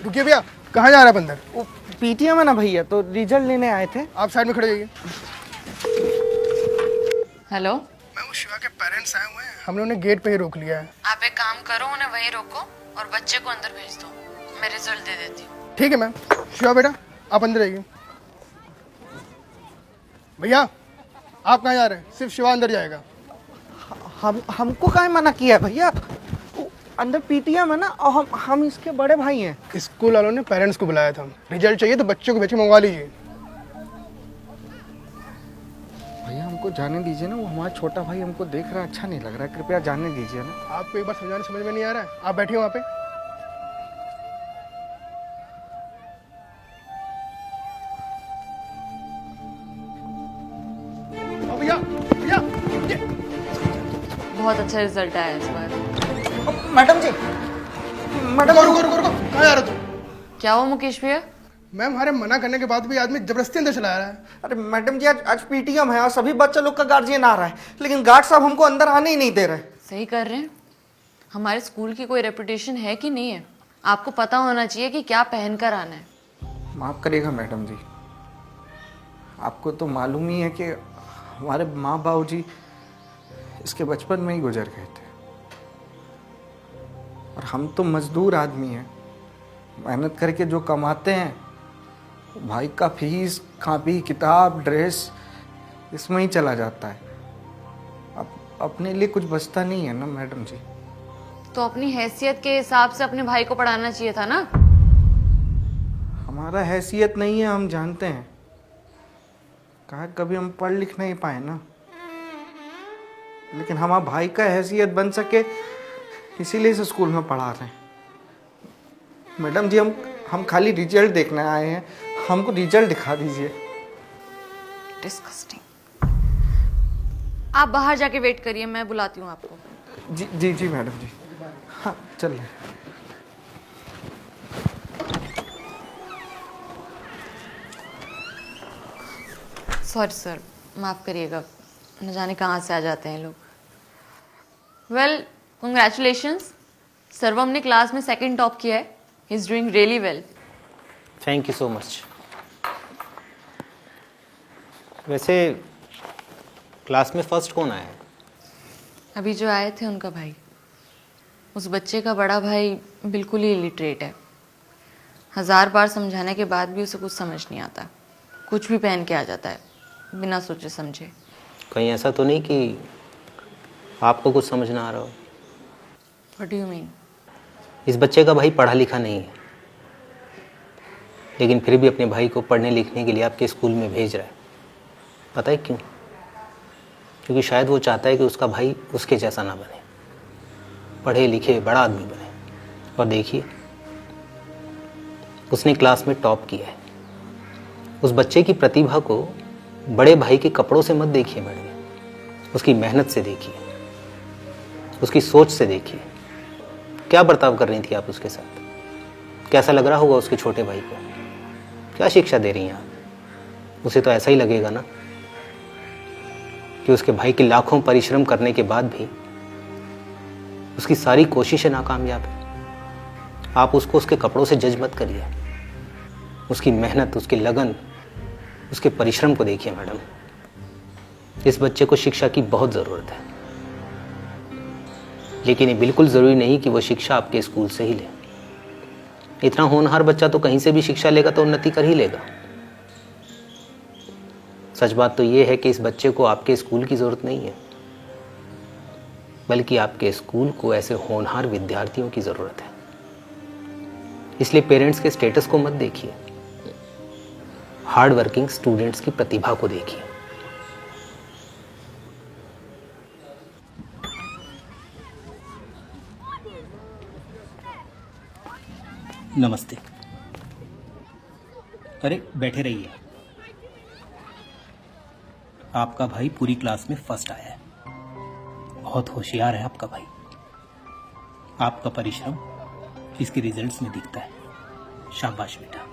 रुकिए भैया, कहाँ जा रहा है बंदर? वो पीटीएम है ना भैया, तो रिजल्ट लेने आए थे। आप साइड में खड़े जाइए। हेलो, मैं वो शिवा के पेरेंट्स आए हुए हैं, हमने उन्हें गेट पे ही रोक लिया है। आप एक काम करो, उन्हें वहीं रोको और बच्चे को अंदर भेज दो। मैं रिजल्ट दे देती हूँ। ठीक है मैम। शिवा बेटा, आप अंदर आइए। भैया, आप कहाँ जा रहे हैं? सिर्फ शिवा अंदर जाएगा। हमको काहे मना किया है भैया? वो अंदर पीटीएम है ना, और हम इसके बड़े भाई हैं। स्कूल वालों ने पेरेंट्स को बुलाया था। रिजल्ट चाहिए तो बच्चों को भेज के मंगवा लीजिए। भैया हमको जाने दीजिए ना, वो हमारा छोटा भाई हमको देख रहा है, अच्छा नहीं लग रहा है, कृपया जाने दीजिए ना। आपको एक बार समझाने समझ में नहीं आ रहा है? आप बैठिए वहाँ पे। भैया भैया, ये बहुत अच्छा रिजल्ट आया इस बार। मैडम जी, रुको रुको रुको रुको, कहाँ जा रहे हो तुम? क्या हुआ मुकेश भैया? मैम, हमारे मना करने के बाद भी आदमी जबरदस्ती अंदर चला रहा है। अरे मैडम जी, आज पीटीएम है और सभी बच्चे लोग का गार्जियन आ रहा है, लेकिन गार्ड साहब हमको अंदर आने ही नहीं दे रहे। सही कर रहे हैं। हमारे स्कूल की कोई रेपुटेशन है कि नहीं है? आपको पता होना चाहिए कि क्या पहन कर आना है। माफ़ करिएगा मैडम जी, आपको तो मालूम ही है कि हमारे माँ बाबू जी इसके बचपन में ही गुजर गए थे, और हम तो मजदूर आदमी हैं, मेहनत करके जो कमाते हैं भाई का फीस, कापी किताब ड्रेस इसमें ही चला जाता है। अब अपने लिए कुछ बचता नहीं है ना मैडम जी। तो अपनी हैसियत के हिसाब से अपने भाई को पढ़ाना चाहिए था ना। हमारा हैसियत नहीं है, हम जानते हैं, कहा कभी हम पढ़ लिख नहीं पाए ना, लेकिन हमारा भाई का हैसियत बन सके इसीलिए इस स्कूल में पढ़ा रहे हैं। मैडम जी, हम खाली रिजल्ट देखने आए हैं, हमको रिजल्ट दिखा दीजिए। डिस्गस्टिंग। आप बाहर जाके वेट करिए, मैं बुलाती हूँ आपको। जी जी जी मैडम जी, हाँ चल रहे। सॉरी सर, माफ़ करिएगा, न जाने कहाँ से आ जाते हैं लोग। Well, congratulations. सर्वम ने क्लास में सेकंड टॉप किया है। He is doing really well. Thank you so much. वैसे क्लास में फर्स्ट कौन आया है? अभी जो आए थे उनका भाई। उस बच्चे का बड़ा भाई बिल्कुल ही इलिटरेट है। 1000 बार समझाने के बाद भी उसे कुछ समझ नहीं आता। कुछ भी पहन के आ जाता है बिना सोचे समझे। कहीं ऐसा तो नहीं कि आपको कुछ समझ ना आ रहा हो? What do you mean? इस बच्चे का भाई पढ़ा लिखा नहीं है, लेकिन फिर भी अपने भाई को पढ़ने लिखने के लिए आपके स्कूल में भेज रहा है। पता है क्यों? क्योंकि शायद वो चाहता है कि उसका भाई उसके जैसा ना बने, पढ़े लिखे बड़ा आदमी बने। और देखिए, उसने क्लास में टॉप किया है। उस बच्चे की प्रतिभा को बड़े भाई के कपड़ों से मत देखिए मैडम, उसकी मेहनत से देखिए, उसकी सोच से देखिए। क्या बर्ताव कर रही थी आप उसके साथ? कैसा लग रहा होगा उसके छोटे भाई को? क्या शिक्षा दे रही हैं आप? उसे तो ऐसा ही लगेगा ना कि उसके भाई के लाखों परिश्रम करने के बाद भी उसकी सारी कोशिशें नाकामयाब है। आप उसको उसके कपड़ों से जज मत करिए, उसकी मेहनत, उसकी लगन, उसके परिश्रम को देखिए मैडम। इस बच्चे को शिक्षा की बहुत ज़रूरत है, लेकिन ये बिल्कुल ज़रूरी नहीं कि वो शिक्षा आपके स्कूल से ही ले। इतना होनहार बच्चा तो कहीं से भी शिक्षा लेगा तो उन्नति कर ही लेगा। सच बात तो ये है कि इस बच्चे को आपके स्कूल की ज़रूरत नहीं है, बल्कि आपके स्कूल को ऐसे होनहार विद्यार्थियों की ज़रूरत है। इसलिए पेरेंट्स के स्टेटस को मत देखिए, हार्ड वर्किंग स्टूडेंट्स की प्रतिभा को देखिए। नमस्ते। अरे बैठे रहिए। आपका भाई पूरी क्लास में फर्स्ट आया है। बहुत होशियार है आपका भाई। आपका परिश्रम इसके रिजल्ट्स में दिखता है। शाबाश बेटा।